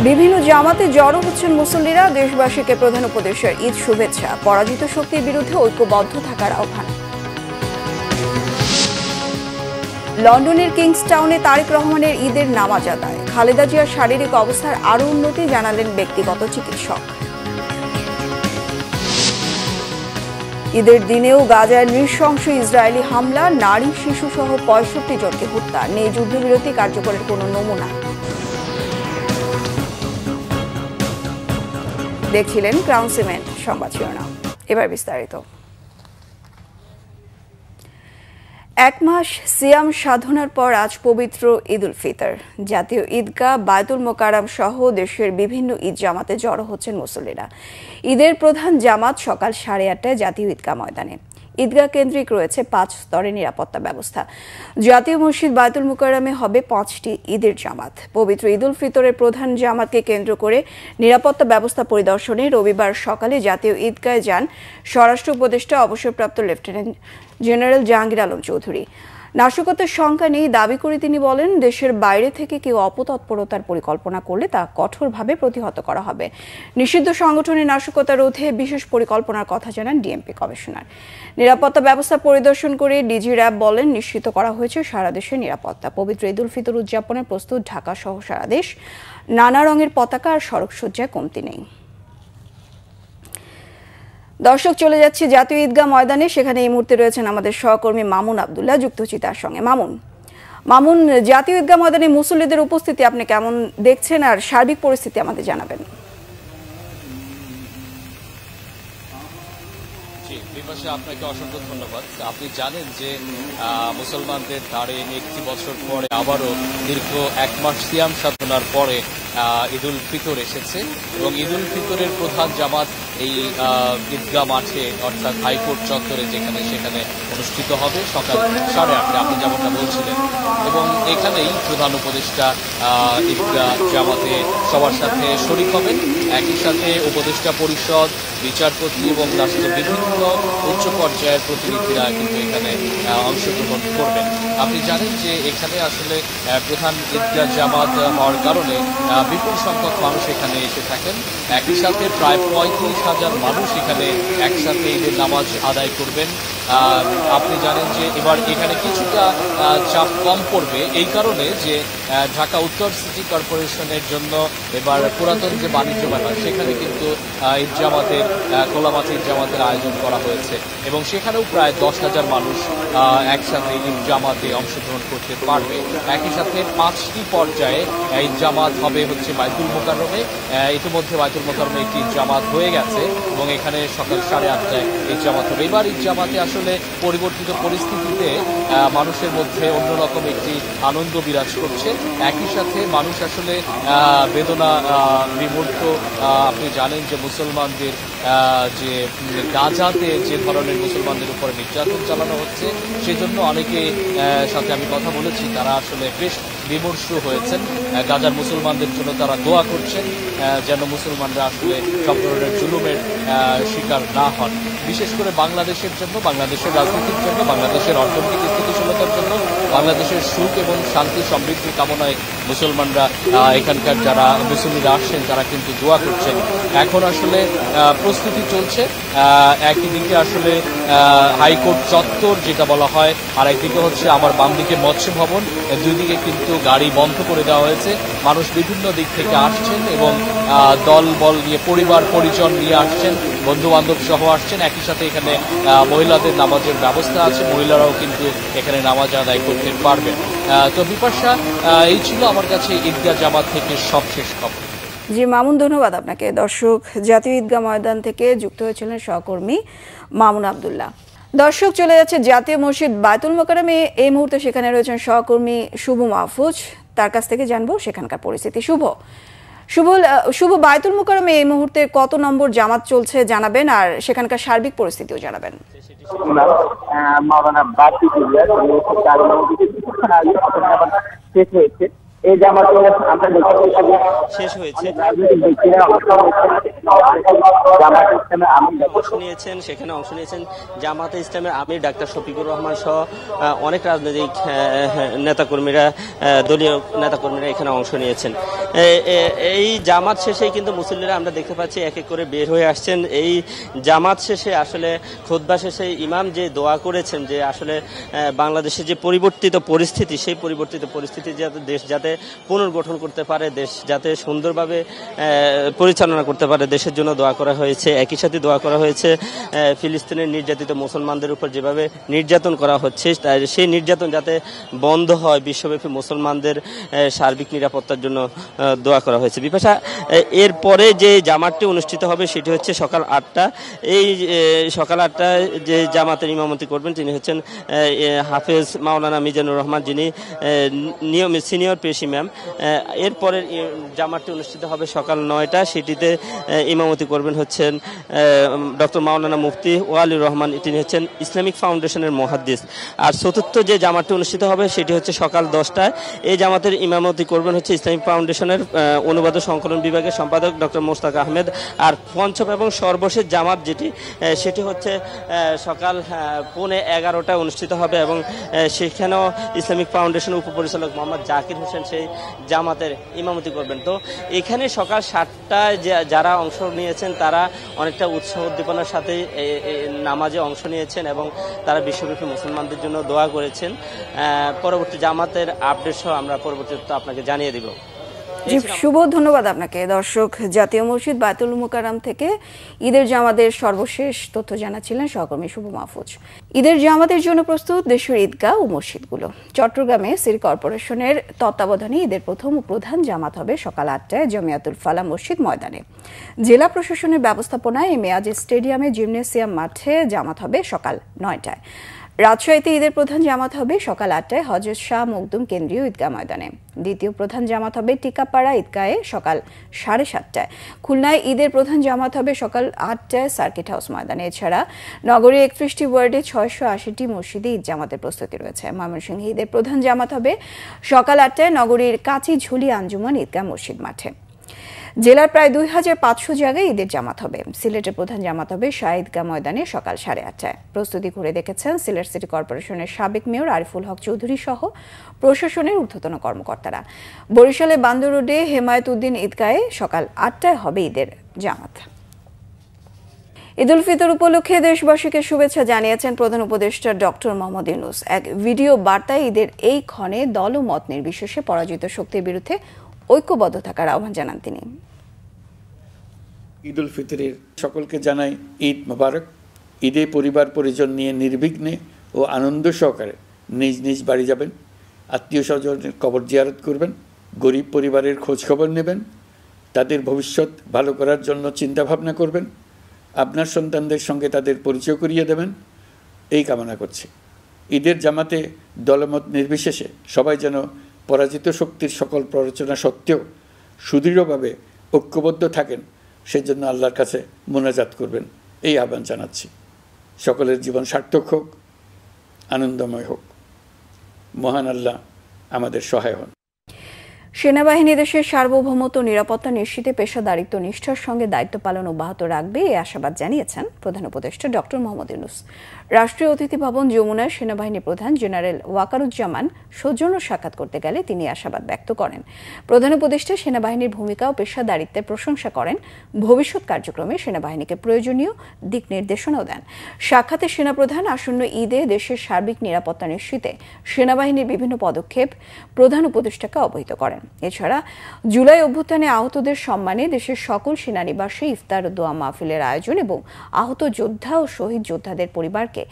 বিভিন্ন জামাতে জড়ো হচ্ছেন মুসল্লিরা। দেশবাসীকে প্রধান উপদেশের ঈদ শুভেচ্ছা। পরাজিত শক্তির বিরুদ্ধে ঐক্যবদ্ধ থাকার আহ্বান। লন্ডনের কিংসটাউনে তারেক রহমানের ঈদের নামাজ আদায়। খালেদা জিয়ার শারীরিক অবস্থার আরও উন্নতি জানালেন ব্যক্তিগত চিকিৎসক। ঈদের দিনেও গাজায় নৃশংস ইসরায়েলি হামলা, নারী শিশু সহ ৬৫ জনকে হত্যা। নেই যুদ্ধবিরতি কার্যকরের কোনো নমুনা। দেখছিলেন ক্রাউন সিমেন্ট সংবাদ শিরোনাম। এবার বিস্তারিত। এক মাস সিয়াম সাধনার পর আজ পবিত্র ঈদ উল ফিতর। জাতীয় ঈদগাহ, বায়তুল মোকাররম সহ দেশের বিভিন্ন ঈদ জামাতে জড়ো হচ্ছেন মুসল্লিরা। ঈদের প্রধান জামাত সকাল 8:30টায় জাতীয় ঈদগাহ ময়দানে। ঈদগাহ কেন্দ্রিক রয়েছে 5 স্তরের নিরাপত্তা ব্যবস্থা। জাতীয় মসজিদ বায়তুল মোকাররমে হবে 5টি ঈদের জামাত। পবিত্র ঈদ উল ফিতরের প্রধান জামাতকে কেন্দ্র করে নিরাপত্তা ব্যবস্থা পরিদর্শনে রবিবার সকালে জাতীয় ঈদগাহে যান স্বরাষ্ট্র উপদেষ্টা অবসরপ্রাপ্ত লেফটেন্যান্ট জেনারেল জাহাঙ্গীর আলম চৌধুরী। নাশকতার শঙ্কা নেই দাবি করে তিনি বলেন, দেশের বাইরে থেকে কেউ অপতৎপরতার পরিকল্পনা করলে তা কঠোরভাবে প্রতিহত করা হবে। নিষিদ্ধ সংগঠনের নাশকতা রোধে বিশেষ পরিকল্পনার কথা জানান ডিএমপি কমিশনার। নিরাপত্তা ব্যবস্থা পরিদর্শন করে ডিজি র্যাব বলেন, নিশ্চিত করা হয়েছে সারা দেশের নিরাপত্তা। পবিত্র ঈদ উল ফিতর উদযাপনের প্রস্তুত ঢাকা সহ সারা দেশ। নানা রঙের পতাকা আর সড়কসজ্জায় কমতি নেই। দর্শক, চলে যাচ্ছি জাতীয় ঈদগাহ ময়দানে। সেখানে এই মুহূর্তে রয়েছেন আমাদের সহকর্মী মামুন আব্দুল্লাহ, যুক্ত হচ্ছি তার সঙ্গে। মামুন, জাতীয় ঈদগাহ ময়দানে মুসল্লিদের উপস্থিতি আপনি কেমন দেখছেন আর সার্বিক পরিস্থিতি আমাদের জানাবেন। আপনাকে অসংখ্য ধন্যবাদ। আপনি জানেন যে মুসলমানদের দাঁড়ে একটি বছর পরে আবারও দীর্ঘ 1 মাস সিয়াম সাধনার পরে ঈদ উল ফিতর এসেছে এবং ঈদ উল ফিতরের প্রধান জামাত এই ঈদগাহ মাঠে অর্থাৎ হাইকোর্ট চত্বরে সেখানে অনুষ্ঠিত হবে সকাল 8:30টায়, আপনি যেমনটা বলছিলেন। এবং এখানেই প্রধান উপদেষ্টা ঈদগাহ জামাতে সবার সাথে শরীক হবেন। একই সাথে উপদেষ্টা পরিষদ, বিচারপতি এবং রাষ্ট্রের বিভিন্ন উচ্চ পর্যায়ের প্রতিনিধিরা কিন্তু এখানে অংশগ্রহণ করবেন। আপনি জানেন যে এখানে আসলে প্রধান ঈদগাহ জামাত হওয়ার কারণে বিপুল সংখ্যক মানুষ এখানে এসে থাকেন। একই সাথে প্রায় 35,000 মানুষ এখানে একসাথে ঈদের নামাজ আদায় করবেন। আপনি জানেন যে এবার এখানে কিছুটা চাপ কম পড়বে এই কারণে যে ঢাকা উত্তর সিটি কর্পোরেশনের জন্য এবার পুরাতন যে বাণিজ্য মেলা সেখানে কিন্তু ঈদ জামাতের কোলামাথি ঈদ জামাতের আয়োজন করা হয়েছে এবং সেখানেও প্রায় 10,000 মানুষ একসাথে ঈদ জামাতে অংশগ্রহণ করতে পারবে। একই সাথে 5টি পর্যায়ে ঈদ জামাত হবে হচ্ছে বায়তুল মোকাররমে। ইতিমধ্যে বায়তুল মোকাররমে একটি ঈদ জামাত হয়ে গেছে এবং এখানে সকাল 8:30টায় ঈদ জামাত হবে। এবার ঈদ জামাতে আসলে পরিবর্তিত পরিস্থিতিতে মানুষের মধ্যে অন্যরকম একটি আনন্দ বিরাজ করছে। একই সাথে মানুষ আসলে বেদনা বিমূর্ত। আপনি জানেন যে মুসলমানদের যে গাজাতে যে ধরনের মুসলমানদের উপরে নির্যাতন চালানো হচ্ছে সেজন্য অনেকে সাথে আমি কথা বলেছি, তারা আসলে বেশ বিমর্ষ হয়েছেন। গাজার মুসলমানদের জন্য তারা দোয়া করছেন যেন মুসলমানরা আসলে সব ধরনের জুলুমের শিকার না হন। বিশেষ করে বাংলাদেশের জন্য, বাংলাদেশের রাজনীতির জন্য, বাংলাদেশের অর্থনৈতিক স্থিতিশীলতার জন্য, বাংলাদেশের সুখ এবং শান্তি সমৃদ্ধি কামনায় মুসলমানরা এখানকার যারা মুসল্লিরা আসছেন তারা কিন্তু দোয়া করছেন। এখন আসলে প্রস্তুতি চলছে। একই দিকে আসলে হাইকোর্ট চত্বর যেটা বলা হয়, আর একদিকে হচ্ছে আমার বাম দিকে মৎস্য ভবন। দুই দিকে কিন্তু গাড়ি বন্ধ করে দেওয়া হয়েছে। মানুষ বিভিন্ন দিক থেকে আসছেন এবং দল বল নিয়ে, পরিবার পরিজন নিয়ে আসছেন, বন্ধু বান্ধব সহ আসছেন। একই সাথে এখানে মহিলাদের নামাজের ব্যবস্থা আছে, মহিলারাও কিন্তু এখানে নামাজ আদায় করতে পারবেন। তো বিপাশা, এই ছিল আমার কাছে ঈদগাহ জামাত থেকে সবশেষ খবর। জি মামুন, ধন্যবাদ আপনাকে। দর্শক, জাতীয় ঈদগাহ ময়দান থেকে যুক্ত হয়েছিলেন সহকর্মী মামুন আব্দুল্লাহ। দর্শক, চলে যাচ্ছে জাতীয় মসজিদ বায়তুল মোকাররমে। এই মুহূর্তে সেখানে রয়েছেন সহকর্মী শুভ মাহফুজ, তার কাছ থেকে জানবো সেখানকার পরিস্থিতি। শুভ, বায়তুল মোকাররমে এই মুহূর্তে কত নম্বর জামাত চলছে জানাবেন আর সেখানকার সার্বিক পরিস্থিতিও জানাবেন। এই জামাত আমরা শেষ হয়েছে। অংশ নিয়েছেন, সেখানে অংশ নিয়েছেন জামাতে ইসলামের আমির ডাক্তার শফিকুর রহমান সহ অনেক রাজনৈতিক নেতাকর্মীরা, দলীয় নেতাকর্মীরা এখানে অংশ নিয়েছেন। এই জামাত শেষে কিন্তু মুসল্লিরা আমরা দেখতে পাচ্ছি এক এক করে বের হয়ে আসছেন। এই জামাত শেষে আসলে খুতবা শেষে ইমাম যে দোয়া করেছেন যে আসলে বাংলাদেশের যে পরিবর্তিত পরিস্থিতি, সেই পরিবর্তিত পরিস্থিতি যাতে দেশ যাতে পুনর্গঠন করতে পারে, দেশ যাতে সুন্দরভাবে পরিচালনা করতে পারে, দেশের জন্য দোয়া করা হয়েছে। একই সাথে দোয়া করা হয়েছে ফিলিস্তিনের নির্যাতিত মুসলমানদের উপর যেভাবে নির্যাতন করা হচ্ছে সেই নির্যাতন যাতে বন্ধ হয়, বিশ্বব্যাপী মুসলমানদের সার্বিক নিরাপত্তার জন্য দোয়া করা হয়েছে। বিপাশা, এরপরে যে জামাতটি অনুষ্ঠিত হবে সেটি হচ্ছে সকাল 8টা। এই সকাল 8টায় যে জামাতের ইমামতি করবেন তিনি হচ্ছেন হাফেজ মাওলানা মিজানুর রহমান, যিনি সিনিয়র পেশ ইমাম। এরপরে জামাতটি অনুষ্ঠিত হবে সকাল 9টা, সেটিতে ইমামতি করবেন হচ্ছেন ডক্টর মাওলানা মুফতি ওয়ালিউর রহমান, তিনি হচ্ছেন ইসলামিক ফাউন্ডেশনের মুহাদ্দিস। আর চতুর্থ যে জামাতটি অনুষ্ঠিত হবে সেটি হচ্ছে সকাল 10টায়। এই জামাতের ইমামতি করবেন হচ্ছে ইসলামিক ফাউন্ডেশনের অনুবাদ ও সংকলন বিভাগের সম্পাদক ডক্টর মোস্তাক আহমেদ। আর পঞ্চম এবং সর্বশেষ জামাত সেটি হচ্ছে সকাল 11:15 অনুষ্ঠিত হবে এবং সেখানেও ইসলামিক ফাউন্ডেশনের উপপরিচালক মোহাম্মদ জাকির হোসেন সেই জামাতের ইমামতি করবেন। তো এখানে সকাল 7টায় যারা অংশ নিয়েছেন তারা অনেকটা উৎসাহ উদ্দীপনার সাথে নামাজে অংশ নিয়েছেন এবং তারা বিশ্বব্যাপী মুসলমানদের জন্য দোয়া করেছেন। পরবর্তী জামাতের আপডেট সহ আমরা পরবর্তীতে আপনাকে জানিয়ে দিব। শুভ, ধন্যবাদ আপনাকে। দর্শক, জাতীয় মসজিদ বায়তুল মুকাররম থেকে ঈদের জামাতের সর্বশেষ তথ্য জানাচ্ছিলেন সহকর্মী শুভ মাহফুজ। ঈদের জামাতের জন্য প্রস্তুত দেশের ঈদগাহ ও মসজিদগুলো। চট্টগ্রামে সিটি কর্পোরেশনের তত্ত্বাবধানে ঈদের প্রথম ও প্রধান জামাত হবে সকাল 8টায় জমিয়াতুল ফালাহ মসজিদ ময়দানে। জেলা প্রশাসনের ব্যবস্থাপনায় মেয়াজি স্টেডিয়ামে জিমনেসিয়াম মাঠে জামাত হবে সকাল 9টায়। রাজশাহীতে ঈদের প্রধান জামাত হবে সকাল 8টায় হযরত শাহ মখদুম কেন্দ্রীয় ঈদগাহ ময়দানে। দ্বিতীয় প্রধান জামাত হবে টিকাপাড়া ঈদগাহে সকাল 7:30টায়। খুলনায় ঈদের প্রধান জামাত হবে সকাল 8টায় সার্কিট হাউস ময়দানে। এছাড়া নগরীর 31টি ওয়ার্ডে 680টি মসজিদে ঈদ জামাতের প্রস্তুতি রয়েছে। ময়মনসিংহে ঈদের প্রধান জামাত হবে সকাল 8টায় নগরীর কাচিঝুলি আঞ্জুমান ঈদগাহ মসজিদ মাঠে। জেলার প্রায় 2500 জায়গায় ঈদের জামাত হবে। সিলেটের প্রধান জামাত হবে শাহ ঈদগাহ ময়দানে সকাল 8:30টায়। প্রস্তুতি ঘুরে দেখেছেন সিলেট সিটি কর্পোরেশনের সাবেক মেয়র আরিফুল হক চৌধুরী সহ প্রশাসনের ঊর্ধ্বতন কর্মকর্তারা। বরিশালে বান্দর রোডে হেমায়েত উদ্দিন ঈদগাহে সকাল 8টায় হবে ঈদের জামাত। ঈদ উল ফিতর উপলক্ষে দেশবাসীকে শুভেচ্ছা জানিয়েছেন প্রধান উপদেষ্টা ডক্টর মোহাম্মদ ইউনূস। এক ভিডিও বার্তায় ঈদের এই ক্ষণে দল ও মত নির্বিশেষে পরাজিত শক্তির বিরুদ্ধে ঐক্যবদ্ধ থাকার আহ্বান জানান তিনি। ঈদ উল ফিতরের সকলকে জানাই ঈদ মোবারক। ঈদে পরিবার পরিজন নিয়ে নির্বিঘ্নে ও আনন্দ সহকারে নিজ নিজ বাড়ি যাবেন, আত্মীয় স্বজনের কবর জিয়ারত করবেন, গরিব পরিবারের খোঁজ খবর নেবেন, তাদের ভবিষ্যৎ ভালো করার জন্য চিন্তা ভাবনা করবেন, আপনার সন্তানদের সঙ্গে তাদের পরিচয় করিয়ে দেবেন, এই কামনা করছি। ঈদের জামাতে দলমত নির্বিশেষে সবাই যেন পরাজিত শক্তির সকল প্ররোচনা সত্ত্বেও সুদৃঢ়ভাবে ঐক্যবদ্ধ থাকেন, সেজন্য আল্লাহর কাছে মোনাজাত করবেন, এই আহ্বান জানাচ্ছি। সকলের জীবন সার্থক হোক, আনন্দময় হোক। মহান আল্লাহ আমাদের সহায় হন। সেনাবাহিনী দেশের সার্বভৌমত্ব নিরাপত্তা নিশ্চিতে পেশাদারিত্ব নিষ্ঠার সঙ্গে দায়িত্ব পালন অব্যাহত রাখবে এই আশাবাদ জানিয়েছেন প্রধান উপদেষ্টা ডক্টর মোহাম্মদ ইউনূস। রাষ্ট্রীয় অতিথি ভবন যমুনায় সেনাবাহিনী প্রধান জেনারেল ওয়াকারুজ্জামান সৌজন্য সাক্ষাৎ করতে গেলে তিনি আশাবাদ ব্যক্ত করেন। প্রধান উপদেষ্টা সেনাবাহিনীর ভূমিকা ও পেশাদারিত্বের প্রশংসা করেন। ভবিষ্যৎ কার্যক্রমে সেনাবাহিনীকে প্রয়োজনীয় দিক নির্দেশনাও দেন। সাক্ষাতে সেনাপ্রধান আসন্ন ঈদে দেশের সার্বিক নিরাপত্তা নিশ্চিতে সেনাবাহিনীর বিভিন্ন পদক্ষেপ প্রধান উপদেষ্টাকে অবহিত করেন। এছাড়া জুলাই অভ্যুত্থানে আহতদের সম্মানে দেশের সকল সেনানিবাসে ইফতার ও দোয়া মাহফিলের আয়োজন এবং আহত যোদ্ধা ও শহীদ যোদ্ধাদের পরিবারকে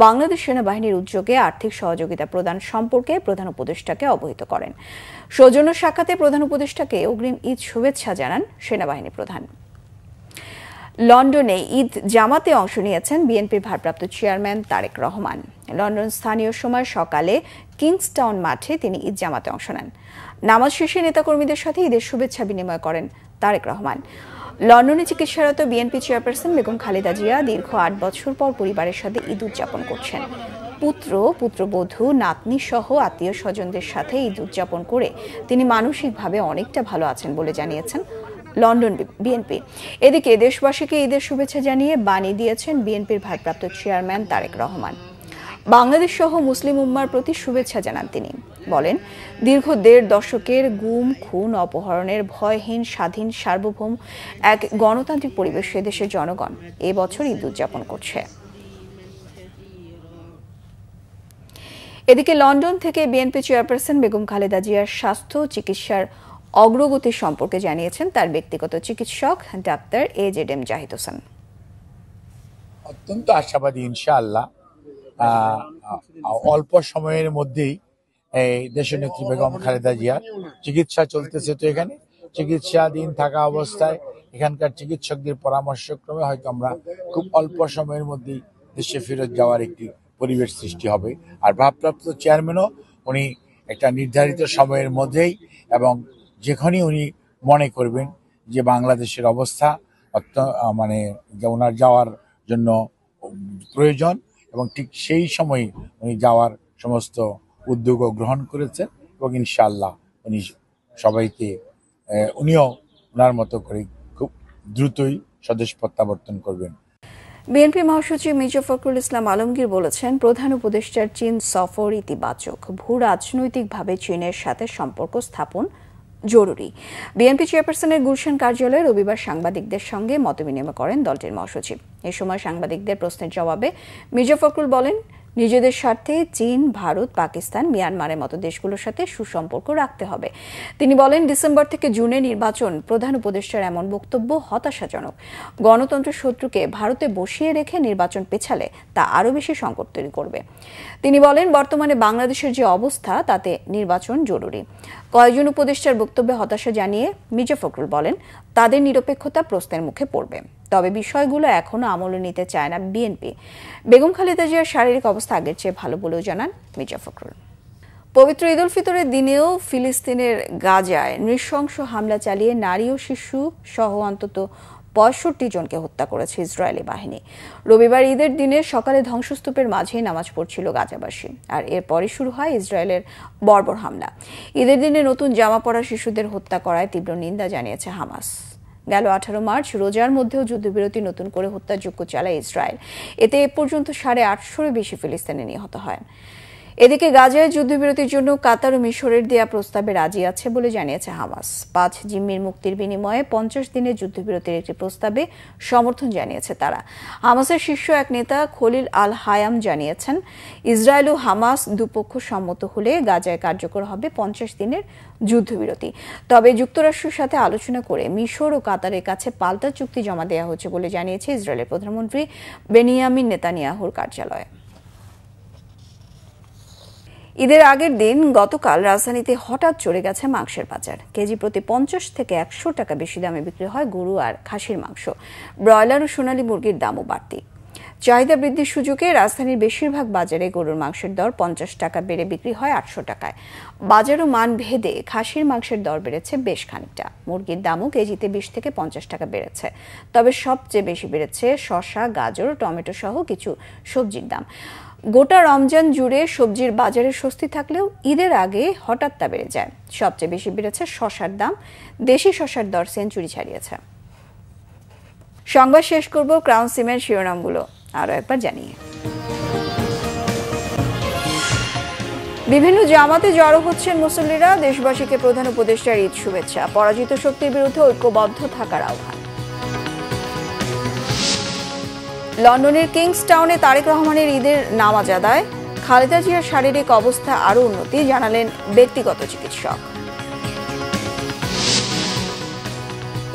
বাংলাদেশ সেনাবাহিনীর উদ্যোগে আর্থিক সহযোগিতা প্রদান সম্পর্কে প্রধান উপদেষ্টাকে অবহিত করেন। সৌজন্য সাক্ষাতে প্রধান উপদেষ্টাকে অগ্রিম ঈদ শুভেচ্ছা জানান সেনাবাহিনী প্রধান। লন্ডনে ঈদ জামাতে অংশ নিয়েছেন বিএনপির ভারপ্রাপ্ত চেয়ারম্যান তারেক রহমান। লন্ডন স্থানীয় সময় সকালে কিংসটাউন মাঠে তিনি ঈদ জামাতে অংশ নেন। নামাজ শেষে নেতাকর্মীদের সাথে ঈদের শুভেচ্ছা বিনিময় করেন তারেক রহমান। লন্ডনে চিকিৎসারত বিএনপি চেয়ারপারসন বেগম খালেদা জিয়া দীর্ঘ 8 বছর পর পরিবারের সাথে ঈদ উদযাপন করছেন। পুত্র, পুত্রবধূ, নাতনি সহ আত্মীয় স্বজনদের সাথে ঈদ উদযাপন করে তিনি মানসিকভাবে অনেকটা ভালো আছেন বলে জানিয়েছেন লন্ডন বিএনপি। এদিকে দেশবাসীকে ঈদের শুভেচ্ছা জানিয়ে বাণী দিয়েছেন বিএনপির ভারপ্রাপ্ত চেয়ারম্যান তারেক রহমান। বাংলাদেশ সহ মুসলিম উম্মার প্রতি শুভেচ্ছা জানান তিনি। বলেন, দীর্ঘ ১.৫ দশকের গুম, খুন, অপহরণের ভয়হীন, স্বাধীন, সার্বভৌম এক গণতান্ত্রিক পরিবেশে দেশের জনগণ এবছর ঈদ উদযাপন করছে। এদিকে লন্ডন থেকে বিএনপি চেয়ারপারসন বেগম খালেদা জিয়ার স্বাস্থ্য চিকিৎসার অগ্রগতি সম্পর্কে জানিয়েছেন তার ব্যক্তিগত চিকিৎসক ডাক্তার AZM জাহিদ হোসেন। অত্যন্ত আশাবাদী, ইনশাআল্লাহ অল্প সময়ের মধ্যেই দেশনেত্রী বেগম খালেদা জিয়ার চিকিৎসা চলতেছে। তো এখানে চিকিৎসাধীন থাকা অবস্থায় এখানকার চিকিৎসকদের পরামর্শক্রমে হয়তো আমরা খুব অল্প সময়ের মধ্যেই দেশে ফেরত যাওয়ার একটি পরিবেশ সৃষ্টি হবে। আর ভারপ্রাপ্ত চেয়ারম্যানও উনি একটা নির্ধারিত সময়ের মধ্যেই এবং যেখানেই উনি মনে করবেন যে বাংলাদেশের অবস্থা যে ওনার যাওয়ার জন্য প্রয়োজন এবং ঠিক সেই সময় উনি যাওয়ার সমস্ত উদ্যোগও গ্রহণ করেছেন এবং ইনশাআল্লাহ উনি সবাইকে উনিও ওনার মতো করে খুব দ্রুতই স্বদেশ প্রত্যাবর্তন করবেন। বিএনপি মহাসচিব মির্জা ফখরুল ইসলাম আলমগীর বলেছেন, প্রধান উপদেষ্টার চীন সফর ইতিবাচক। ভূ রাজনৈতিকভাবে চীনের সাথে সম্পর্ক স্থাপন জরুরি। বিএনপি চেয়ারপারসনের গুলশান কার্যালয়ে রবিবার সাংবাদিকদের সঙ্গে মতবিনিময় করেন দলটির মহাসচিব। এ সময় সাংবাদিকদের প্রশ্নের জবাবে মির্জা ফখরুল বলেন, নিজেদের স্বার্থে চীন, ভারত, পাকিস্তান, মিয়ানমারের মতো দেশগুলোর সাথে সুসম্পর্ক রাখতে হবে। তিনি বলেন, ডিসেম্বর থেকে জুনে নির্বাচন, প্রধান উপদেষ্টার এমন বক্তব্য হতাশাজনক। গণতন্ত্রের শত্রুকে ভারতে বসিয়ে রেখে নির্বাচন পেছালে তা আরও বেশি সংকট তৈরি করবে। তিনি বলেন, বর্তমানে বাংলাদেশের যে অবস্থা তাতে নির্বাচন জরুরি। কয়েকজন উপদেষ্টার বক্তব্যে হতাশা জানিয়ে মির্জা ফখরুল বলেন, তাদের নিরপেক্ষতা প্রশ্নের মুখে পড়বে। তবে বিষয়গুলো এখনো আমলে নিতে চায় না বিএনপি। বেগম খালেদা জিয়ার শারীরিক অবস্থা আগের চেয়ে ভালো বলেও জানান মির্জা ফখরুল। পবিত্র ঈদ উল ফিতরের দিনেও ফিলিস্তিনের গাজায় নৃশংস হামলা চালিয়ে নারী ও শিশু সহ অন্তত ৬৫ জনকে হত্যা করেছে ইসরায়েলি বাহিনী। রবিবার ঈদের দিনে সকালে ধ্বংসস্তূপের মাঝেই নামাজ পড়ছিল গাজাবাসী, আর এরপরই শুরু হয় ইসরায়েলের বর্বর হামলা। ঈদের দিনে নতুন জামা পরা শিশুদের হত্যা করায় তীব্র নিন্দা জানিয়েছে হামাস। গেল 18 মার্চ রোজার মধ্যেও যুদ্ধবিরতি নতুন করে হত্যাযজ্ঞ চালায় ইসরায়েল। এতে এ পর্যন্ত 850-এর বেশি ফিলিস্তিনি নিহত হয়। এদিকে গাজায় যুদ্ধবিরতির জন্য কাতার ও মিশরের দেয়া প্রস্তাবে রাজি আছে বলে জানিয়েছে হামাস। 5 জিম্মির মুক্তির বিনিময়ে 50 দিনের যুদ্ধবিরতির একটি প্রস্তাবে সমর্থন জানিয়েছে তারা। হামাসের শীর্ষ এক নেতা খলিল আল হায়াম জানিয়েছেন, ইসরায়েল ও হামাস দুপক্ষ সম্মত হলে গাজায় কার্যকর হবে 50 দিনের যুদ্ধবিরতি। তবে যুক্তরাষ্ট্রের সাথে আলোচনা করে মিশর ও কাতারের কাছে পাল্টা চুক্তি জমা দেওয়া হচ্ছে বলে জানিয়েছে ইসরায়েলের প্রধানমন্ত্রী বেনিয়ামিন নেতানিয়াহুর কার্যালয়। ঈদের আগের দিন গতকাল রাজধানীতে হঠাৎ চড়ে গেছে মাংসের বাজার। কেজি প্রতি 50 থেকে 100 টাকা বেশি দামে বিক্রি হয় গরু আর খাসির মাংস। ব্রয়লার ও সোনালী মুরগির দামও বাড়তি। চাহিদা বৃদ্ধির সুযোগে রাজধানীর বেশিরভাগ বাজারে গরুর মাংসের দর 50 টাকা বেড়ে বিক্রি হয় 800 টাকায়। বাজার ও মান ভেদে খাসির মাংসের দর বেড়েছে বেশ খানিকটা। মুরগির দামও কেজিতে 20 থেকে 50 টাকা বেড়েছে। তবে সবচেয়ে বেশি বেড়েছে শসা, গাজর, টমেটো সহ কিছু সবজির দাম। গোটা রমজান জুড়ে সবজির বাজারে স্বস্তি থাকলেও ঈদের আগে হঠাৎ তা বেড়ে যায়। সবচেয়ে বেশি বেড়েছে শসার দাম। দেশি শসার দর সেঞ্চুরি ছাড়িয়েছে। সংবাদ শেষ করব ক্রাউন সিমের শিরোনামগুলো আরও একবার জানিয়ে। বিভিন্ন জামাতে জড়ো হচ্ছেন মুসল্লিরা। দেশবাসীকে প্রধান উপদেষ্টার ঈদ শুভেচ্ছা। পরাজিত শক্তির বিরুদ্ধে ঐক্যবদ্ধ থাকার আহ্বান। লন্ডনের কিংস টাউনে তারেক রহমানের ঈদের নামাজ আদায়। খালেদা জিয়ার শারীরিক অবস্থা আরও উন্নতি, জানালেন ব্যক্তিগত চিকিৎসক।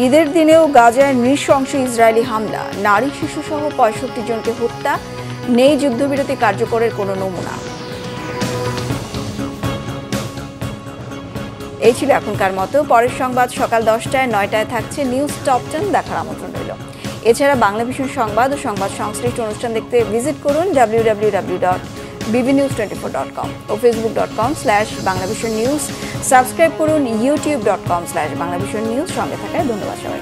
ঈদের দিনেও গাজায় নৃশংস ইসরায়েলি হামলা, নারী শিশু সহ 65 জনকে হত্যা, নেই যুদ্ধবিরতি কার্যকরের কোনো নমুনা। এই ছিল এখনকার মতো। পরের সংবাদ সকাল 10টায় 9টায় থাকছে নিউজ টপ 10 দেখার আমন্ত্রণ রইল। এছাড়া বাংলা ভিশন সংবাদ ও সংবাদ সংশ্লিষ্ট অনুষ্ঠান দেখতে ভিজিট করুন www.bbnews24.com ও facebook.com/banglavisionnews। সাবস্ক্রাইব করুন youtube.com/banglavisionnews। সঙ্গে থাকায় ধন্যবাদ সবাই।